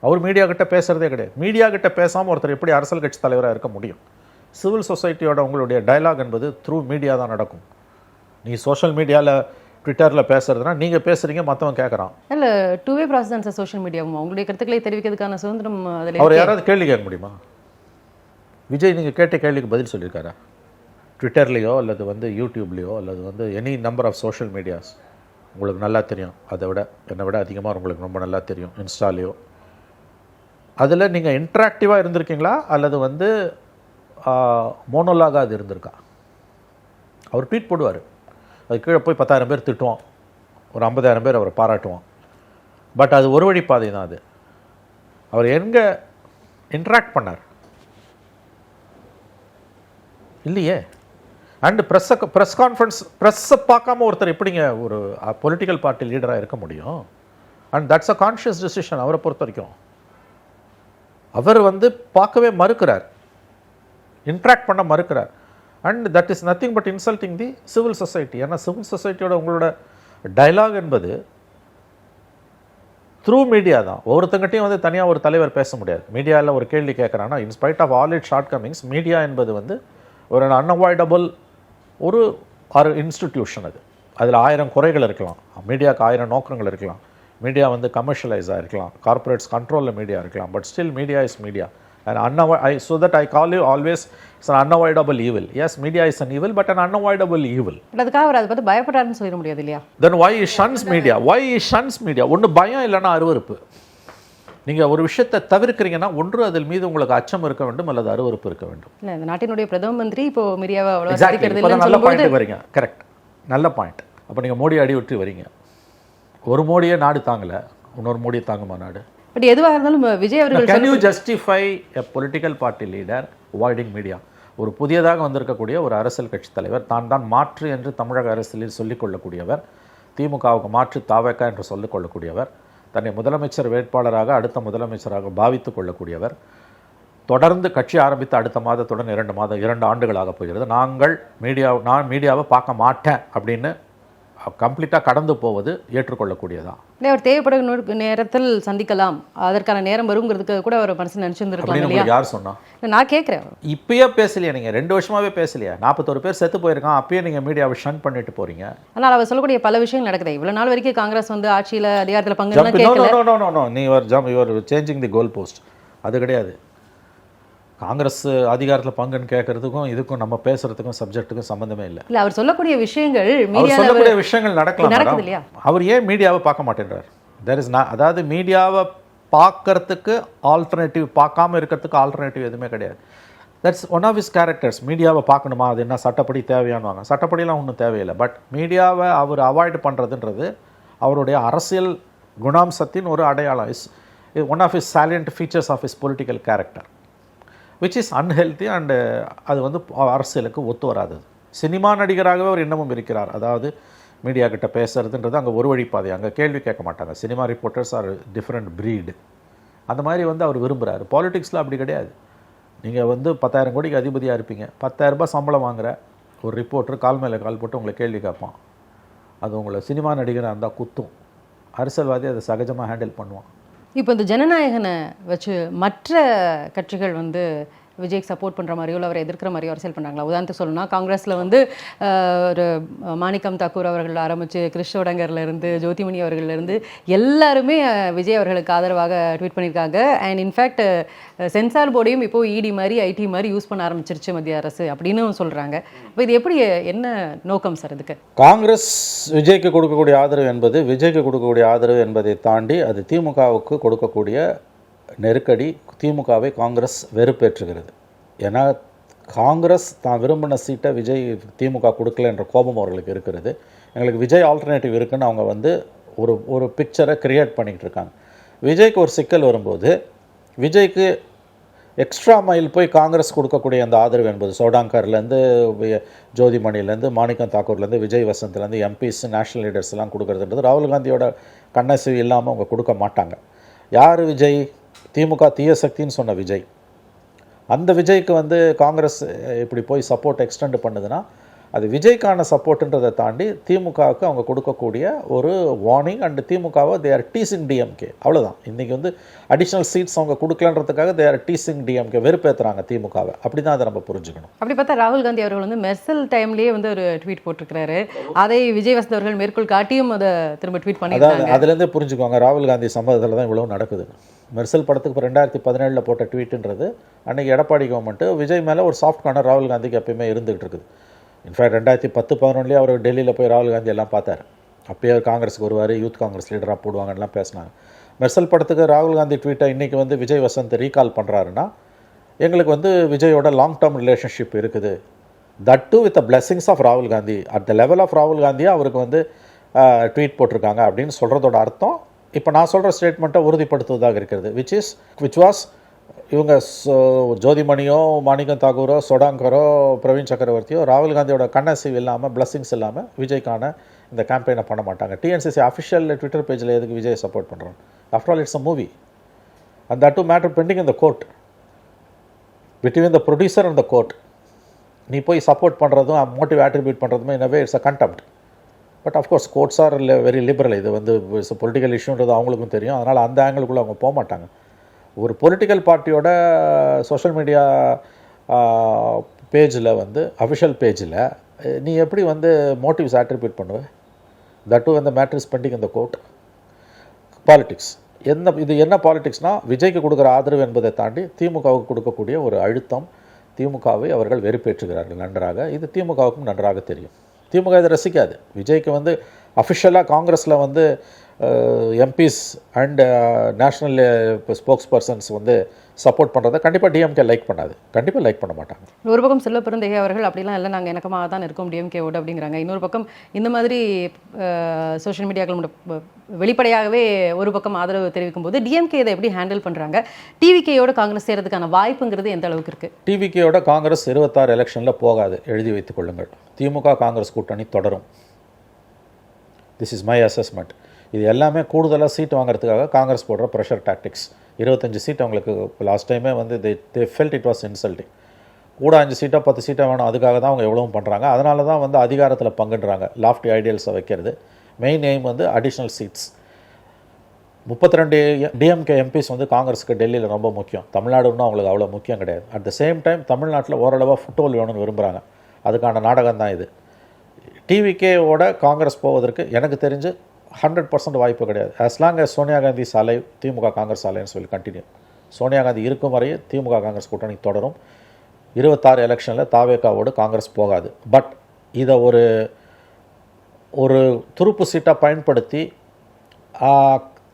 அவர் மீடியா கிட்ட பேசுகிறதே கிடையாது. மீடியா கிட்ட பேசாமல் ஒருத்தர் எப்படி அரசியல் கட்சி தலைவராக இருக்க முடியும்? சிவில் சொசைட்டியோட உங்களுடைய டயலாக் என்பது த்ரூ மீடியா தான் நடக்கும். நீ சோஷியல் மீடியாவில் ட்விட்டரில் பேசுறதுனா நீங்கள் பேசுகிறீங்க, மற்றவன் கேட்குறான். இல்லை, டூ வே ப்ராசஸ் தான் சார் சோஷியல் மீடியாவும். அவங்களுடைய கருத்துக்களை தெரிவிக்கிறதுக்கான சுதந்திரம் அதில். அவர் யாராவது கேள்வி கேட்க முடியுமா? விஜய் நீங்கள் கேட்ட கேள்விக்கு பதில் சொல்லியிருக்காரா? ட்விட்டர்லேயோ அல்லது வந்து யூடியூப்லேயோ அல்லது வந்து any number of social medias உங்களுக்கு நல்லா தெரியும். அதை விட என்னை விட அதிகமாக உங்களுக்கு ரொம்ப நல்லா தெரியும். இன்ஸ்டாலேயோ அதில் நீங்கள் இன்ட்ராக்டிவாக இருந்திருக்கீங்களா அல்லது வந்து மோனோலாகாக அது இருந்திருக்கா? அவர் ட்வீட் போடுவார், அது கீழே போய் 10,000 பேர் திட்டுவான், ஒரு 50,000 பேர் அவரை பாராட்டுவான். பட் அது ஒரு வழி பாதை தான். அது அவர் எங்கே இன்ட்ராக்ட் பண்ணார் இல்லையே. அண்டு ப்ரெஸ் கான்ஃபரன்ஸ், ப்ரெஸ்ஸை பார்க்காம ஒருத்தர் எப்படிங்க ஒரு பொலிட்டிக்கல் பார்ட்டி லீடராக இருக்க முடியும்? And that's a conscious decision. அவரை பொறுத்த வரைக்கும் அவர் வந்து பார்க்கவே மறுக்கிறார், இன்ட்ராக்ட் பண்ண மறுக்கிறார். And that is nothing but insulting the civil society. ஏன்னா சிவில் சொசைட்டியோட உங்களோட டைலாக் என்பது த்ரூ மீடியா தான். ஒவ்வொருத்தங்கிட்டையும் வந்து தனியாக ஒரு தலைவர் பேச முடியாது. மீடியாவில் ஒரு கேள்வி கேட்குறாங்கன்னா in spite of all it shortcomings, media என்பது வந்து ஒரு அன்அவாய்டபுள் ஒரு இன்ஸ்டிடியூஷன். அது அதில் 1000 குறைகள் இருக்கலாம், மீடியாவுக்கு 1000 நோக்கங்கள் இருக்கலாம், மீடியா வந்து கமர்ஷியலைஸாக இருக்கலாம், கார்பரேட்ஸ் கண்ட்ரோலில் மீடியா இருக்கலாம். But still media is media. And so that I call you always it's an unavoidable evil. Yes, media is an evil, but an unavoidable evil. But அதுக்காக அவர் அதை பார்த்து பயப்படாருன்னு சொல்லிட முடியாது இல்லையா? Then why he shuns media? Why he shuns media? ஒன்று பயம் இல்லைன்னா அருவருப்பு. நீங்கள் ஒரு விஷயத்தை தவிர்க்கிறீங்கன்னா ஒன்று அதில் மீது உங்களுக்கு அச்சம் இருக்க வேண்டும் அல்லது அருவருப்பு இருக்க வேண்டும். இல்லை, இந்த நாட்டினுடைய பிரதம மந்திரி இப்போ மீடியாவை அவ்வளோ நல்ல பாயிண்ட் வரீங்க. கரெக்ட், நல்ல பாயிண்ட். அப்போ நீங்கள் மோடி அடி விட்டு வரீங்க. ஒரு மோடியே நாடு தாங்கலை, இன்னொரு மோடியை தாங்குமா நாடு? பட் எதுவாக இருந்தாலும் விஜய் அவர்கள் can you justify a political party leader avoiding media? ஒரு புதியதாக வந்திருக்கக்கூடிய ஒரு அரசியல் கட்சி தலைவர் தான் மாற்று என்று தமிழக அரசியலில் சொல்லிக்கொள்ளக்கூடியவர், திமுகவுக்கு மாற்று தாவேக்கா என்று சொல்லிக்கொள்ளக்கூடியவர், தன்னை முதலமைச்சர் வேட்பாளராக அடுத்த முதலமைச்சராக பாவித்து கொள்ளக்கூடியவர், தொடர்ந்து கட்சி ஆரம்பித்த அடுத்த மாதத்துடன் 2 ஆண்டுகளாக போகிறது. நான் மீடியாவை பார்க்க மாட்டேன் அப்படின்னு கம்ப்ளீட்டாக கடந்து போவது ஏற்றுக்கொள்ளக்கூடியதா? இல்லை, அவர் தேவைப்படும் நேரத்தில் சந்திக்கலாம், அதற்கான நேரம் வருங்கிறதுக்கு கூட அவர் மனசு நினச்சிருந்துருக்கலாம் அப்படின்னு இல்லையா? உங்களுக்கு யார் சொன்னா? இல்லை, நான் கேட்குறேன். இப்பயே பேசலையா நீங்கள்? 2 வருஷமாவே பேசலையா? 41 பேர் செத்து போயிருக்கான், அப்பயே நீங்கள் மீடியாவை ஷன் பண்ணிட்டு போறீங்க. ஆனால் அவர் சொல்லக்கூடிய பல விஷயங்கள் நடக்குது. இவ்வளோ நாள் வரைக்கும் காங்கிரஸ் வந்து ஆட்சியில் அதிகாரத்தில் பங்கு No, கேட்கல. no, no, no, no. நீ your changing the goal post. அது கிடையாது. காங்கிரஸ் அதிகாரத்தில் பங்குன்னு கேட்கறதுக்கும் இதுக்கும் நம்ம பேசுறதுக்கும் சப்ஜெக்ட்டுக்கும் சம்மந்தமே இல்லை. இல்லை, அவர் சொல்லக்கூடிய விஷயங்கள் அவர் மீடியாவில் சொல்லக்கூடிய விஷயங்கள் நடக்கலாம் நடக்குது மேடம். இல்லையா? அவர் ஏன் மீடியாவை பார்க்க மாட்டேன்றார்? தெர் இஸ் அதாவது மீடியாவை பார்க்கறதுக்கு ஆல்டர்னேட்டிவ், பார்க்காம இருக்கிறதுக்கு ஆல்டர்னேட்டிவ் எதுவுமே கிடையாது. That's one of his characters. மீடியாவை பார்க்கணுமா, அது என்ன சட்டப்படி தேவையானுவாங்க. சட்டப்படிலாம் ஒன்றும் தேவையில்லை. பட் மீடியாவை அவர் அவாய்டு பண்ணுறதுன்றது அவருடைய அரசியல் குணாம்சத்தின் ஒரு அடையாளம். Is one of his salient features of his political character which is unhealthy and அது வந்து அரசியலுக்கு ஒத்து வராதது. சினிமா நடிகராகவே அவர் இன்னமும் இருக்கிறார். அதாவது மீடியா கிட்ட பேசுறதுன்றது அங்கே ஒரு வழிப்பாதை, அங்கே கேள்வி கேட்க மாட்டாங்க. Cinema reporters are different breed. அந்த மாதிரி வந்து அவர் விரும்புகிறார். பாலிடிக்ஸில் அப்படி கிடையாது. நீங்கள் வந்து 10,000 கோடிக்கு அதிபதியாக இருப்பீங்க, 10,000 ரூபாய் சம்பளம் வாங்குற ஒரு ரிப்போர்ட்டர் கால் மேலே கால் போட்டு உங்களை கேள்வி கேட்பான். அது உங்களை சினிமா நடிகராக இருந்தால் குத்தும். அரசியல்வாதி அதை சகஜமாக ஹேண்டில் பண்ணுவான். இப்போ இந்த ஜனநாயகனை வச்சு மற்ற கட்சிகள் வந்து விஜய்க்கு சப்போர்ட் பண்ணுற மாதிரியோ இல்லை அவரை எதிர்க்கிற மாதிரியோ அரசியல் பண்ணுறாங்களா? உதாரணத்துக்கு சொல்லணும்னா, காங்கிரஸில் வந்து ஒரு மாணிக்கம் தாக்கூர் அவர்கள் ஆரம்பித்து கிறிஸ்டோடங்கர்லேருந்து ஜோதிமணி அவர்கள்லேருந்து எல்லாருமே விஜய் அவர்களுக்கு ஆதரவாக ட்வீட் பண்ணியிருக்காங்க. அண்ட் இன்ஃபேக்ட் சென்சார் போர்டையும் இப்போ இடி மாதிரி ஐடி மாதிரி யூஸ் பண்ண ஆரம்பிச்சிருச்சு மத்திய அரசு அப்படின்னு சொல்கிறாங்க. இப்போ இது எப்படி, என்ன நோக்கம் சார் இதுக்கு? காங்கிரஸ் விஜய்க்கு கொடுக்கக்கூடிய ஆதரவு என்பது, விஜய்க்கு கொடுக்கக்கூடிய ஆதரவு என்பதை தாண்டி அது திமுகவுக்கு கொடுக்கக்கூடிய நெருக்கடி. திமுகவை காங்கிரஸ் வெறுப்பேற்றுகிறது. ஏன்னா காங்கிரஸ் தான் விரும்பின சீட்டை விஜய் திமுக கொடுக்கல என்ற கோபம் அவர்களுக்கு இருக்கிறது. எங்களுக்கு விஜய் ஆல்டர்னேட்டிவ் இருக்குன்னு அவங்க வந்து ஒரு பிக்சரை கிரியேட் பண்ணிக்கிட்டு இருக்காங்க. விஜய்க்கு ஒரு சிக்கல் வரும்போது விஜய்க்கு எக்ஸ்ட்ரா மைல் போய் காங்கிரஸ் கொடுக்கக்கூடிய அந்த ஆதரவு என்பது சோடாங்கர்லேருந்து ஜோதிமணிலேருந்து மாணிக்கம் தாக்கூர்லேருந்து விஜய் வசந்த்லேருந்து எம்பிஸ் நேஷனல் லீடர்ஸ்லாம் கொடுக்குறதுன்றது ராகுல் காந்தியோட கண்ணசிவு இல்லாமல் அவங்க கொடுக்க மாட்டாங்க. யார் விஜய்? திமுக தீய சக்தின்னு சொன்ன விஜய். அந்த விஜய்க்கு வந்து காங்கிரஸ் இப்படி போய் சப்போர்ட் எக்ஸ்டெண்ட் பண்ணுதுன்னா அது விஜய்க்கான சப்போர்ட்டுன்றதை தாண்டி திமுகவுக்கு அவங்க கொடுக்கக்கூடிய ஒரு வார்னிங். அண்ட் திமுகவை தே ஆர் டீசிங் டிஎம்கே. அவ்வளோதான். இன்றைக்கி வந்து அடிஷ்னல் சீட்ஸ் அவங்க கொடுக்கலன்றதுக்காக தே ஆர் டீசிங் டிஎம்கே, வெறுப்பேற்றுறாங்க திமுகவை. அப்படி தான் அதை நம்ம புரிஞ்சுக்கணும். அப்படி பார்த்தா ராகுல் காந்தி அவர்கள் வந்து மெர்சல் டைம்லேயே வந்து ஒரு ட்வீட் போட்டிருக்கிறாரு. அதை விஜய் வசந்த் அவர்கள் மேற்கோள் காட்டியும் அதை திரும்ப ட்வீட் பண்ணியிருக்காங்க. அதாவது அதுலேருந்தே புரிஞ்சுக்கோங்க ராகுல் காந்தி சம்மதத்தில் தான் இவ்வளோ நடக்குது. மெர்சல் படத்துக்கு இப்போ 2017 போட்ட ட்வீட்டுன்றது அன்றைக்கி எடப்பாடி கவர்மெண்ட்டு விஜய் மேலே ஒரு சாஃப்ட் கார்னர் ராகுல் காந்திக்கு எப்பயுமே இருந்துகிட்டு இருக்குது. இன்ஃபேக்ட் 2010-11 அவர் டெல்லியில் போய் ராகுல் காந்தி எல்லாம் பார்த்தார். அப்பயே காங்கிரஸுக்கு வருவார், யூத் காங்கிரஸ் லீடராக போடுவாங்கலாம் பேசினாங்க. மெர்சல் படத்துக்கு ராகுல் காந்தி ட்வீட்டை இன்றைக்கி வந்து விஜய் வசந்த் ரீகால் பண்ணுறாருன்னா எங்களுக்கு வந்து விஜயோட லாங் டேர்ம் ரிலேஷன்ஷிப் இருக்குது. That too with the blessings of ராகுல் Gandhi. At the level of ராகுல் காந்தியாக அவருக்கு வந்து ட்வீட் போட்டிருக்காங்க அப்படின்னு சொல்கிறதோட அர்த்தம் இப்போ நான் சொல்கிற ஸ்டேட்மெண்ட்டை உறுதிப்படுத்துவதாக இருக்கிறது. விச் வாஸ் இவங்க ஜோதிமணியோ மாணிக்கம் தாக்கூரோ சோடாங்கரோ பிரவீன் சக்கரவர்த்தியோ ராகுல் காந்தியோட கண்ணசிவ் இல்லாமல் பிளஸிங்ஸ் இல்லாமல் விஜய்க்கான இந்த கேம்பெயினை பண்ண மாட்டாங்க. டிஎன்சிசி அஃபிஷியல் ட்விட்டர் பேஜில் எதுக்கு விஜய் சப்போர்ட் பண்ணுறோம்? After all it's a movie and that too matter pending in the court between the producer and the court. நீ போய் சப்போர்ட் பண்ணுறதும் மோட்டிவ் ஆட்ரிபியூட் பண்ணுறதுமே இன்னவே it's a contempt. But of course courts are very liberal. இது வந்து பொலிட்டிக்கல் இஷ்யூன்றது அவங்களுக்கும் தெரியும். அதனால் அந்த ஆங்கிளுக்குள்ளே அவங்க போக மாட்டாங்க. ஒரு பொலிட்டிக்கல் பார்ட்டியோட சோஷியல் மீடியா பேஜில் வந்து அஃபிஷியல் பேஜில் நீ எப்படி வந்து மோட்டிவ்ஸ் ஆட்ரிபியூட் பண்ணுவேன்? தட் டு அந்த மேட்டர் இஸ் பெண்டிங் இந்த கோர்ட். பாலிடிக்ஸ் இது என்ன பாலிடிக்ஸ்னால் விஜய்க்கு கொடுக்குற ஆதரவு என்பதை தாண்டி திமுகவுக்கு கொடுக்கக்கூடிய ஒரு அழுத்தம். திமுகவை அவர்கள் வெறுப்பேற்றுகிறார்கள் நன்றாக. இது திமுகவுக்கும் நன்றாக தெரியும். திமுக இதை ரசிக்காது. விஜய்க்கு வந்து அஃபிஷியலாக காங்கிரஸில் வந்து MPs and national spokes persons வந்து சப்போர்ட் பண்ணுறதை கண்டிப்பாக டிஎம்கே லைக் பண்ணாது. கண்டிப்பாக லைக் பண்ண மாட்டாங்க. ஒரு பக்கம் செல்வ பெருந்தகை அவர்கள் அப்படிலாம் இல்லை, நாங்கள் இணக்கமாக தான் இருக்கோம் டிஎம்கேவோடு அப்படிங்கிறாங்க. இன்னொரு பக்கம் இந்த மாதிரி சோஷியல் மீடியாக்களோட வெளிப்படையாகவே ஒரு பக்கம் ஆதரவு தெரிவிக்கும் போது டிஎம்கே இதை எப்படி ஹேண்டில் பண்ணுறாங்க? டிவிகேயோட காங்கிரஸ் செய்கிறதுக்கான வாய்ப்புங்கிறது எந்த அளவுக்கு இருக்குது? டிவிகேயோட காங்கிரஸ் 26 எலெக்ஷனில் போகாது, எழுதி வைத்துக் கொள்ளுங்கள். திமுக காங்கிரஸ் கூட்டணி தொடரும். This is my assessment. இது எல்லாமே கூடுதலாக சீட் வாங்குறதுக்காக காங்கிரஸ் போடுற ப்ரெஷர் டாக்டிக்ஸ். 25 சீட் அவங்களுக்கு லாஸ்ட் டைமே வந்து they felt it was insulting. கூட 5 சீட்டோ 10 சீட்டோ வேணும், அதுக்காக தான் அவங்க எவ்வளவும் பண்ணுறாங்க. அதனால தான் வந்து அதிகாரத்தில் பங்குன்றாங்க, லாஃப்டி ஐடியல்ஸை வைக்கிறது. மெயின் எய்ம் வந்து அடிஷ்னல் சீட்ஸ். 32 டிஎம்கே எம்பிஸ் வந்து காங்கிரஸுக்கு டெல்லியில் ரொம்ப முக்கியம். தமிழ்நாடுன்னு அவங்களுக்கு அவ்வளோ முக்கியம் கிடையாது. அட் த சேம் டைம் தமிழ்நாட்டில் ஓரளவாக ஃபுட்ஹோல் வேணும்னு விரும்புகிறாங்க. அதுக்கான நாடகம் தான் இது. டிவிகேவோட காங்கிரஸ் போவதற்கு எனக்கு தெரிஞ்சு 100% வாய்ப்பு கிடையாது. As long as Sonia Gandhi சாலை திமுக காங்கிரஸ் சாலைன்னு சொல்லி கண்டினியூ. சோனியா காந்தி இருக்கும் வரையே திமுக காங்கிரஸ் கூட்டணி தொடரும். 26 எலெக்ஷனில் தாவேக்காவோடு காங்கிரஸ் போகாது. பட் இதை ஒரு துருப்பு சீட்டாக பயன்படுத்தி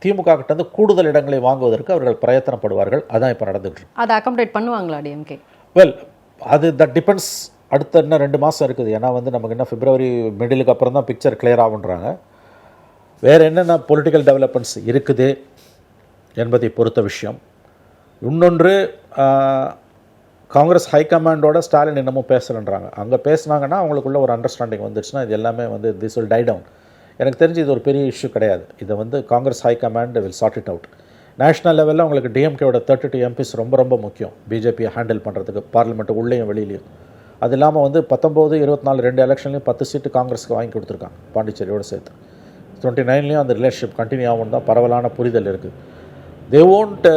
திமுக கிட்டேருந்து கூடுதல் இடங்களை வாங்குவதற்கு அவர்கள் பிரயத்தனப்படுவார்கள். அதான் இப்போ நடந்துகிட்டு இருக்கு. அதை அகாமடேட் பண்ணுவாங்களா டிஎம்கே? வெல், அது தட் டிபெண்ட்ஸ். அடுத்த இன்னும் 2 மாதம் இருக்குது. ஏன்னா வந்து நமக்கு இன்னும் பிப்ரவரி மிடிலுக்கு அப்புறம் தான் பிக்சர் கிளியர் ஆகுன்றாங்க. வேறு என்னென்ன பொலிட்டிக்கல் டெவலப்மெண்ட்ஸ் இருக்குது என்பதை பொறுத்த விஷயம். இன்னொன்று, காங்கிரஸ் ஹைகமாண்டோட ஸ்டாலின் இன்னமும் பேசலைன்றாங்க. அங்கே பேசுனாங்கன்னா அவங்களுக்குள்ள ஒரு அண்டர்ஸ்டாண்டிங் வந்துடுச்சுன்னா இது எல்லாமே வந்து திஸ் வில் டை டவுன். எனக்கு தெரிஞ்சு இது ஒரு பெரிய இஷ்யூ கிடையாது. இதை வந்து Congress high command will chart it out. National லெவலில் அவங்களுக்கு டிஎம்கேவோட 32 எம்பிஸ் ரொம்ப ரொம்ப முக்கியம் பிஜேபியை ஹேண்டில் பண்ணுறதுக்கு, பார்லிமெண்ட்டு உள்ளேயும் வெளியிலையும். அது இல்லாமல் வந்து 19, 24 2 எலெக்ஷன்லையும் 10 சீட்டு காங்கிரஸுக்கு வாங்கி கொடுத்துருக்காங்க, பாண்டிச்சேரியோடு சேர்த்து. 29லேயும் அந்த ரிலேஷன்ஷிப் கண்டினியூ ஆகும் தான் பரவலான புரிதல் இருக்குது. They won't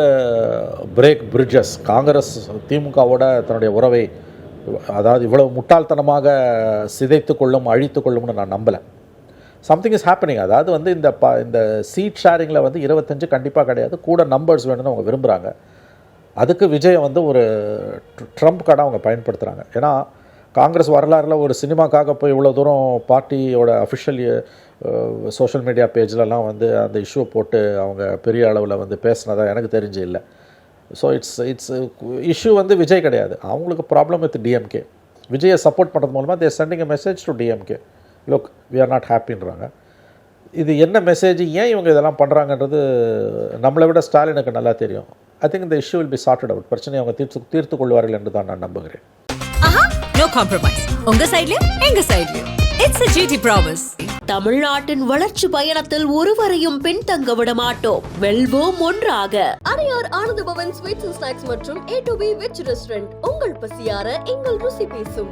break bridges. Congress திமுகவோட தன்னுடைய உறவை அதாவது இவ்வளவு முட்டாள்தனமாக சிதைத்து கொள்ளும் அழித்து கொள்ளும்னு நான் நம்பலை. Something is happening. அதாவது வந்து இந்த சீட் ஷேரிங்கில் வந்து 25 கண்டிப்பாக கிடையாது, கூட நம்பர்ஸ் வேணும்னு அவங்க விரும்புகிறாங்க. அதுக்கு விஜயை வந்து ஒரு ட்ரம்ப் கார்டாக அவங்க பயன்படுத்துகிறாங்க. ஏன்னா காங்கிரஸ் வரலாறில் ஒரு சினிமாக்காக போய் இவ்வளோ தூரம் பார்ட்டியோட அஃபிஷியல் சோஷியல் மீடியா பேஜ்லலாம் வந்து அந்த இஷ்யூ போட்டு அவங்க பெரிய அளவில் வந்து பேசினதாக எனக்கு தெரிஞ்சு இல்லை. ஸோ இட்ஸ் இஷ்யூ வந்து விஜய் கிடையாது. அவங்களுக்கு ப்ராப்ளம் வித் டிஎம்கே. விஜயை சப்போர்ட் பண்ணுறது மூலமாக they're sending a message to DMK, look we are not ஹாப்பின்றாங்க. இது என்ன மெசேஜ், ஏன் இவங்க இதெல்லாம் பண்ணுறாங்கன்றது நம்மளை விட ஸ்டாலினுக்கு நல்லா தெரியும். ஐ திங்க் இந்த issue will be sorted out. பிரச்சனையை அவங்க தீர்த்து கொள்வார்கள் என்று தான் நான் நம்புகிறேன். No compromise. உங்க சைடுலயும் எங்க சைடுலயும். It's a GT promise. தமிழ்நாட்டின் வளர்ச்சி பயணத்தில் ஒருவரையும் பின்தங்க விட மாட்டோம். வெல்வோம் ஒன்றாக. Adyar Ananda Pawan sweets and snacks மற்றும் A to B veg restaurant உங்கள் பசியார எங்கள் ருசி பேசும்.